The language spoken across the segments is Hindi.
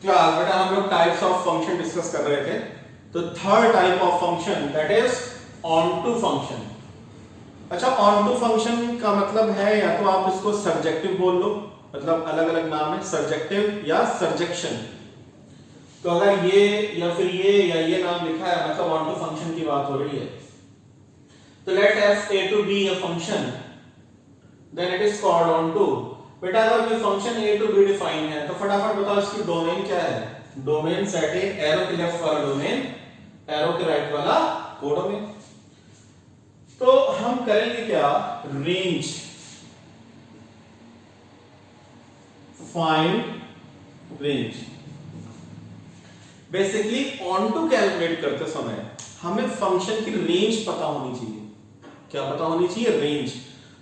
क्लास बेटा हम लोग टाइप्स ऑफ फंक्शन डिस्कस कर रहे थे। तो third type of function that is onto function. अच्छा, ऑन टू फंक्शन का मतलब है या तो आप इसको सर्जेक्टिव बोल लो, मतलब अलग अलग नाम है, सर्जेक्टिव या सर्जेक्शन। तो अगर ये या फिर ये नाम लिखा है मतलब ऑन टू फंक्शन की बात हो रही है। तो let f A to B a function then it is called onto. बेटा अगर कोई function A to B define है तो फटाफट बताओ इसकी डोमेन क्या है। डोमेन सेट है, एरो के लेफ्ट वाला डोमेन, एरो के राइट वाला कोडोमेन। तो हम करेंगे क्या, range find range. Basically onto calculate करते समय हमें फंक्शन की रेंज पता होनी चाहिए। क्या पता होनी चाहिए, रेंज।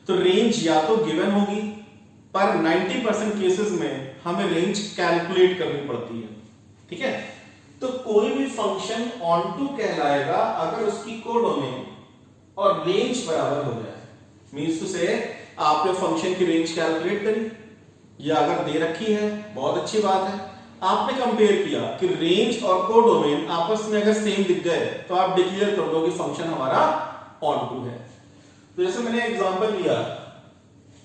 तो रेंज या तो गिवन होगी, पर 90% केसेस में हमें रेंज कैलकुलेट करनी पड़ती है। ठीक है, तो कोई भी फंक्शन ऑन टू कहलाएगा अगर उसकी कोडोमेन और रेंज बराबर हो जाए। मींस टू से आपने फंक्शन की रेंज कैलकुलेट करी या अगर दे रखी है, बहुत अच्छी बात है, आपने कंपेयर किया कि रेंज और कोडोमेन आपस में अगर सेम दिख गए तो आप डिक्लेयर कर दो कि फंक्शन हमारा ऑन टू है। तो जैसे मैंने एग्जांपल लिया,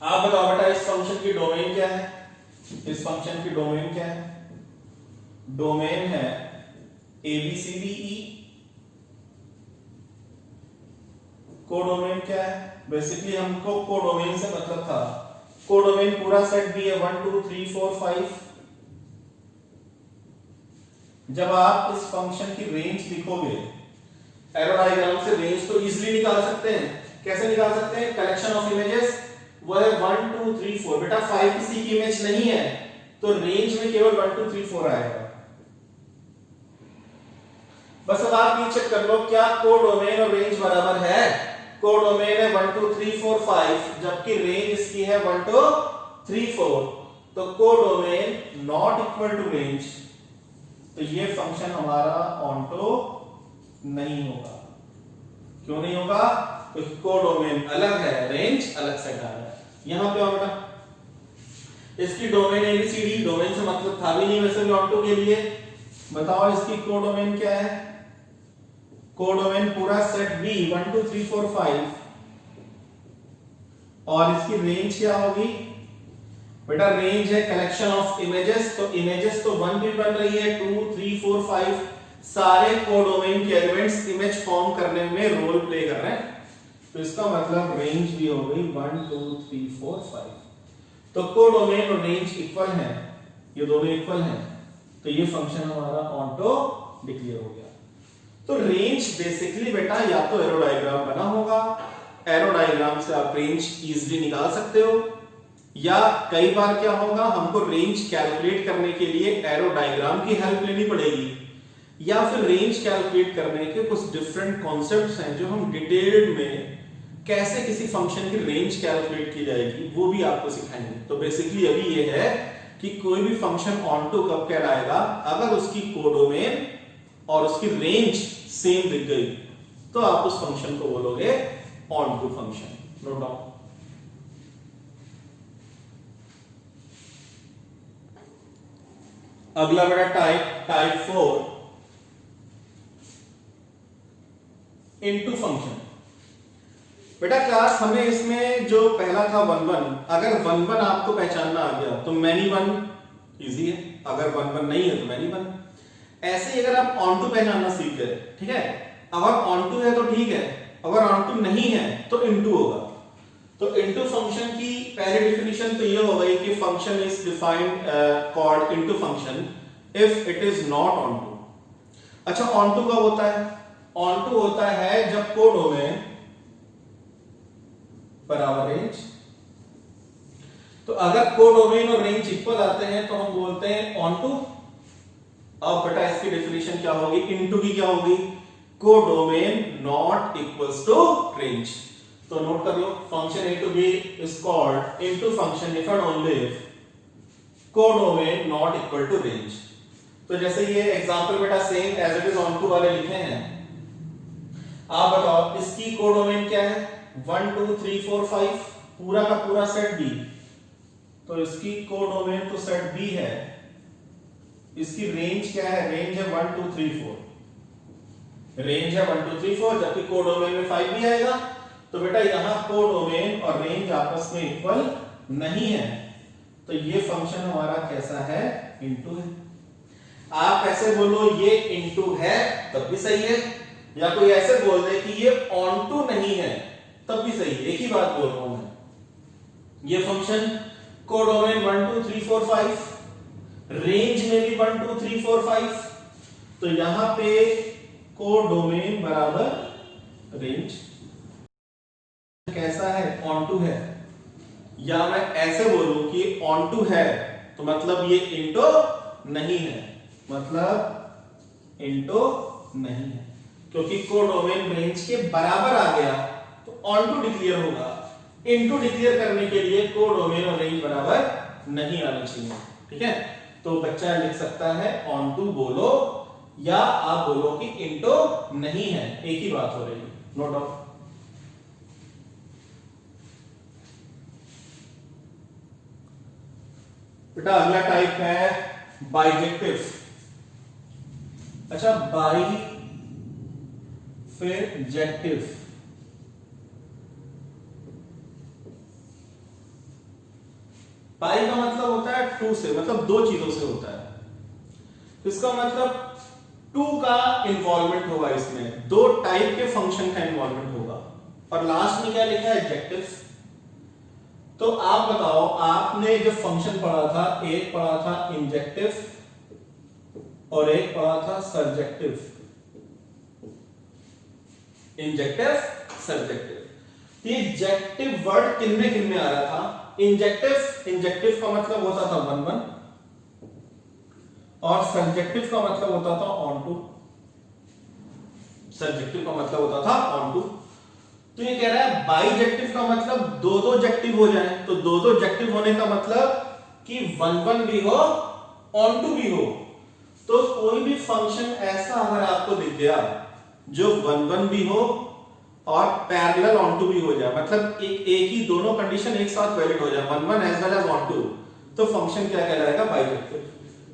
आप बताओ बेटा इस फंक्शन की डोमेन क्या है। इस फंक्शन की डोमेन क्या है, डोमेन है ABCDE। कोडोमेन क्या है, बेसिकली हमको कोडोमेन से मतलब था, कोडोमेन पूरा सेट भी है 1 2 3 4 5। जब आप इस फंक्शन की रेंज लिखोगे, एरो डायग्राम से रेंज तो इजीली निकाल सकते हैं। कैसे निकाल सकते हैं, कलेक्शन ऑफ इमेजेस वो है 1 2 3 4। बेटा 5 किसी की इमेज नहीं है तो रेंज में केवल 1 2 3 4 आएगा। बस अब आप ये चेक कर लो क्या कोडोमेन और रेंज बराबर है। कोडोमेन है 1 2 3 4 5 जबकि रेंज इसकी है 1 2 3 4। तो codomain not equal to range, तो ये फंक्शन हमारा ऑन टू नहीं होगा। क्यों नहीं होगा, क्योंकि कोडोमेन अलग है, रेंज अलग सेट आ रहा है। यहां पे बेटा इसकी डोमेन ABCD, डोमेन से मतलब था भी नहीं वैसे भी ऑन टू के लिए। बताओ इसकी कोडोमेन क्या है, कोडोमेन पूरा सेट B 1 2 3 4 5 और इसकी रेंज क्या होगी। बेटा रेंज है कलेक्शन ऑफ इमेजेस, तो इमेजेस तो 1 भी बन रही है, 2 3 4 5 सारे कोडोमेन के एलिमेंट्स इमेज फॉर्म करने में रोल प्ले कर रहे हैं। तो इसका मतलब रेंज भी हो गई 1 2 3 4 5। तो कोडोमेन और रेंज इक्वल है, ये दोनों इक्वल हैं, तो ये फंक्शन हमारा ऑन टू डिक्लेयर हो गया। तो रेंज बेसिकली बेटा या तो एरो डायग्राम बना होगा, एरो डायग्राम से आप रेंज इजीली निकाल सकते हो, या कई बार क्या होगा हमको रेंज कैलकुलेट करने के लिए एरो डायग्राम की हेल्प लेनी पड़ेगी, या फिर रेंज कैलकुलेट करने के कुछ डिफरेंट कॉन्सेप्ट्स हैं जो हम डिटेल्ड में कैसे किसी फंक्शन की रेंज कैलकुलेट की जाएगी वो भी आपको सिखाएंगे। तो बेसिकली अभी ये है कि कोई भी फंक्शन ऑन टू कब कहलाएगा, अगर उसकी कोडोमेन और उसकी रेंज सेम दिख गई तो आप उस फंक्शन को बोलोगे onto function. Note down. अगला बेटा टाइप 4 इनटू फंक्शन। बेटा क्लास हमें इसमें जो पहला था 1 1, अगर 1 1 आपको पहचानना आ गया तो मैनी 1 इजी है, अगर 1 1 नहीं है तो मैनी 1। ऐसे ही अगर आप ऑन टू पहचानना सीख गए, ठीक है, अगर ऑन टू है तो ठीक है, अगर ऑन टू नहीं है तो इनटू होगा। तो इनटू फंक्शन की पहली डेफिनेशन तो ये हो गई कि function is defined called into function if it is not onto. अच्छा, ऑन टू कब होता है, ऑन टू होता है जब कोडोमेन बराबर रेंज। तो अगर कोडोमेन और रेंज इक्वल आते हैं तो हम बोलते हैं ऑन टू। अब बेटा इसकी डेफिनेशन क्या होगी, इनटू की क्या होगी, codomain not equals to range. तो नोट कर लो, function A to B is called into function if and only if codomain not equal to range. तो जैसे ये एग्जांपल बेटा same as it is onto वाले लिखे हैं, आप बताओ इसकी कोडोमेन क्या है, 1 2 3 4 5 पूरा का पूरा सेट B। तो इसकी कोडोमेन तो सेट B है, इसकी रेंज क्या है? रेंज है 1 2 3 4, रेंज है 1 2 3 4, जबकि कोडोमेन में 5 भी आएगा। तो बेटा यहां कोडोमेन और रेंज आपस में इक्वल नहीं है, तो ये फंक्शन हमारा कैसा है? इनटू है। आप ऐसे बोलो ये इनटू है तब भी सही है, या कोई ऐसे बोल दे कि ये ऑन टू नहीं है तब भी सही है, एक ही बात बोल रहा हूं मैं। ये फंक्शन कोडोमेन 1 2 3 4 5, रेंज में भी 1 2 3 4 5, तो यहां पे कोडोमेन बराबर रेंज कैसा है? ऑन टू है। या मैं ऐसे बोलूं कि ऑन टू है तो मतलब ये इनटू नहीं है, मतलब इनटू नहीं है, क्योंकि कोडोमेन रेंज के बराबर आ गया तो ऑन टू डिक्लेयर होगा। इनटू डिक्लेयर करने के लिए कोडोमेन और रेंज बराबर नहीं आना चाहिए, ठीक है? तो बच्चा लिख सकता है ऑन टू बोलो, या आप बोलो कि इनटू नहीं है, एक ही बात हो रही है। No doubt. बेटा अगला टाइप है बाइजेक्टिव। अच्छा, बाई फिर जेक्टिव। बाई का मतलब होता है टू से, मतलब दो चीजों से होता है। इसका मतलब टू का इन्वॉल्वमेंट होगा, इसमें दो टाइप के फंक्शन का इन्वॉल्वमेंट होगा। और लास्ट में क्या लिखा है? एडजेक्टिव। तो आप बताओ, आपने जो फंक्शन पढ़ा था, एक पढ़ा था इंजेक्टिव और एक पढ़ा था सर्जेक्टिव। Injective, surjective. ये जेक्टिव वर्ड किन में आ रहा था? इंजेक्टिव का मतलब होता था 1 1, और सर्जेक्टिव का मतलब होता था ऑन टू। सर्जेक्टिव का मतलब होता था ऑन टू। तो ये कह रहा है बाइजेक्टिव का मतलब दो दो जेक्टिव हो जाए, तो दो दो जेक्टिव होने का मतलब कि 1 1 भी हो, ऑन टू भी हो। तो कोई भी फंक्शन ऐसा अगर आपको दिख गया जो 1 1 भी हो और पैरेलल ऑन टू भी हो जाए, मतलब एक ही दोनों कंडीशन एक साथ वैलिड हो जाए, 1 1 as well as onto, तो फंक्शन क्या कहलाएगा? बाइजेक्टिव।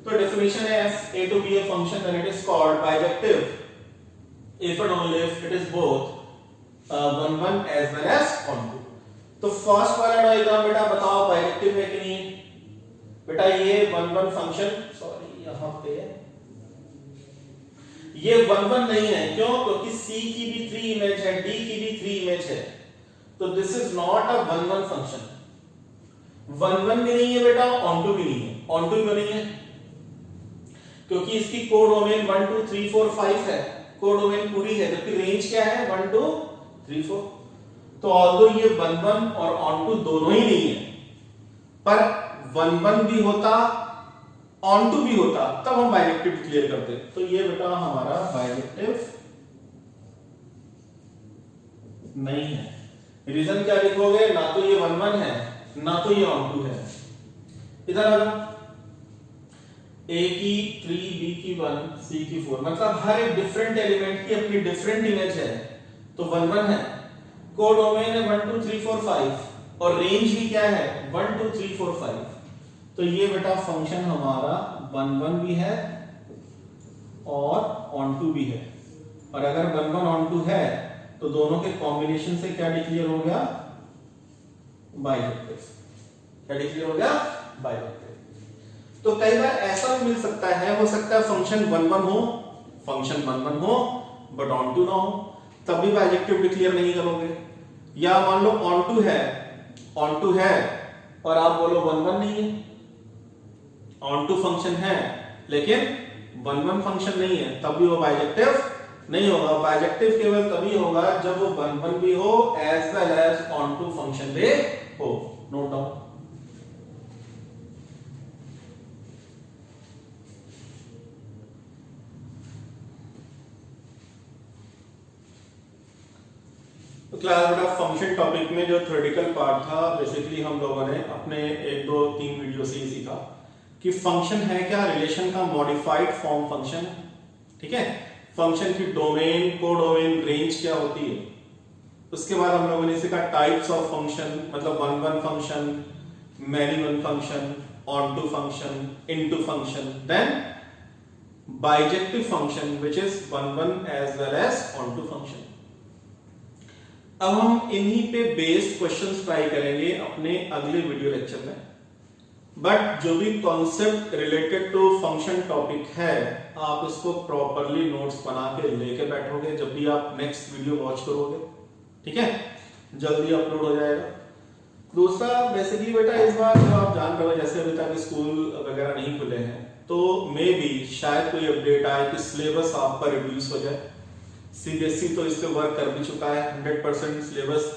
तो डेफिनेशन है a to be a function then it is called bijective if and only if it is both 1 1 as well as on 2। तो फर्स्ट वाला डायग्राम बेटा बताओ बाइजेक्टिव है कि नहीं? बेटा ये 1 1 फंक्शन, सॉरी यहां पे ये 1 1 नहीं है। क्यों? क्योंकि c की भी 3 इमेज है, d की भी 3 इमेज है, तो this is not a 1 1 function. 1 1 भी नहीं है बेटा, ऑन टू भी नहीं है। ऑन टू क्यों नहीं है? क्योंकि इसकी कोडोमेन 1 2 3 4 5 है, कोडोमेन पूरी है, जबकि रेंज क्या है? 1 2 3 4। तो ऑल्दो ये 1 1 और ऑन टू दोनों ही नहीं है, पर 1 1 भी होता, ऑन टू भी होता, तब हम बाइजेक्टिव क्लियर करते। तो ये बेटा हमारा बाइजेक्टिव नहीं है। रीजन क्या लिखोगे? ना तो ये 1 1 है, ना तो ये ऑन टू है। इधर आ जाओ, A की 3, B की 1, C की 4, मतलब हर एक डिफरेंट एलिमेंट की अपनी डिफरेंट इमेज है, तो 1 1 है। कोडोमेन है 1 2 3 4 5, और रेंज भी क्या है? 1 2 3 4 5। तो ये बेटा फंक्शन हमारा 1 1 भी है और ऑन टू भी है। और अगर 1 1 ऑन टू है तो दोनों के कॉम्बिनेशन से क्या डिक्लेयर हो गया? बाइजेक्टिव। क्या डिक्लेयर हो गया? बाइजेक्टिव। तो कई बार ऐसा भी मिल सकता है, हो सकता है फंक्शन 1 1 हो, फंक्शन 1 1 हो बट ऑन टू ना हो, तब भी बाइजेक्टिव डिक्लेयर नहीं करोगे। या मान लो ऑन टू है और आप बोलो 1 1 नहीं है, ऑन टू फंक्शन है लेकिन 1 1 फंक्शन नहीं है, तब भी वो बाइजेक्टिव नहीं होगा। बाइजेक्टिव केवल तभी होगा जब वो 1 1 भी हो as well as onto function भी हो। Note down. क्लास बेटा फंक्शन टॉपिक में जो थ्योरेटिकल पार्ट था, बेसिकली हम लोगों ने अपने 1 2 3 वीडियो से ही सीखा कि फंक्शन है क्या? रिलेशन का मॉडिफाइड फॉर्म फंक्शन, ठीक है? फंक्शन की डोमेन, कोडोमेन, रेंज क्या होती है। उसके बाद हम लोगों ने सीखा टाइप्स ऑफ फंक्शन, मतलब 1 1 function, many one function, onto function, into function, then bijective function which is 1 as well as onto function. अब हम इन्हीं पे बेस्ड क्वेश्चंस ट्राई करेंगे अपने अगले वीडियो लेक्चर में, बट जो भी concept related to function topic है आप इसको प्रॉपरली नोट्स बना के लेके बैठोगे जब भी आप नेक्स्ट वीडियो वॉच करोगे, ठीक है, जल्दी अपलोड हो जाएगा। दूसरा बेसिकली बेटा इस बार जो आप जान रहे हो जैसे अभी तक स्कूल वगैरह नहीं खुले हैं तो मे बी शायद कोई अपडेट आए कि सिलेबस आपका रिड्यूस हो जाए। सीबीएसई तो इस पे वर्क कर भी चुका है, 100% सिलेबस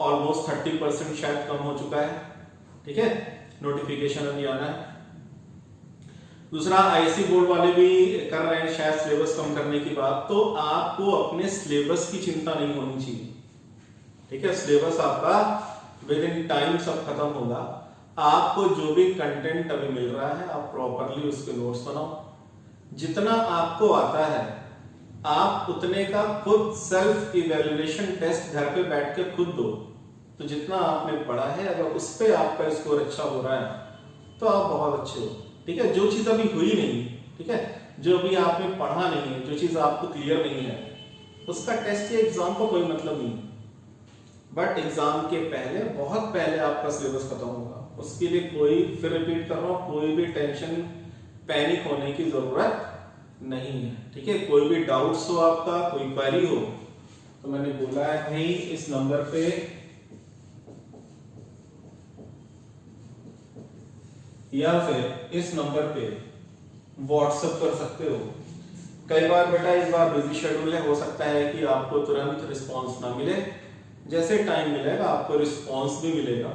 ऑलमोस्ट 30% शायद कम हो चुका है, ठीक है, नोटिफिकेशन अभी आना है। दूसरा आईसी बोर्ड वाले भी कर रहे हैं शायद सिलेबस कम करने की बात, तो आपको अपने सिलेबस की चिंता नहीं होनी चाहिए, ठीक है, सिलेबस आपका विद इन टाइम सब खत्म होगा। आपको जो भी कंटेंट अभी मिल रहा है आप प्रॉपरली उसके नोट्स बनाओ, जितना आपको आता है आप उतने का खुद सेल्फ इवैल्यूएशन टेस्ट घर पे बैठ के खुद दो, तो जितना आपने पढ़ा है अगर उस पे आपका स्कोर अच्छा हो रहा है तो आप बहुत अच्छे हो, ठीक है। जो चीज अभी हुई नहीं, ठीक है, जो अभी आपने पढ़ा नहीं है, जो चीज आपको क्लियर नहीं है, उसका टेस्ट या एग्जाम का कोई मतलब नहीं, बट एग्जाम के पहले बहुत पहले आपका सिलेबस खत्म होगा, उसके लिए कोई, फिर रिपीट कर रहा हूं, कोई भी टेंशन पैनिक होने की जरूरत नहीं है, ठीक है। कोई भी डाउट्स हो आपका, कोई क्वेरी हो तो मैंने बोला है भाई इस नंबर पे या फिर इस नंबर पे व्हाट्सएप कर सकते हो। कई बार बेटा इस बार बिजी शेड्यूल है, हो सकता है कि आपको तुरंत रिस्पांस ना मिले, जैसे टाइम मिलेगा आपको रिस्पांस भी मिलेगा।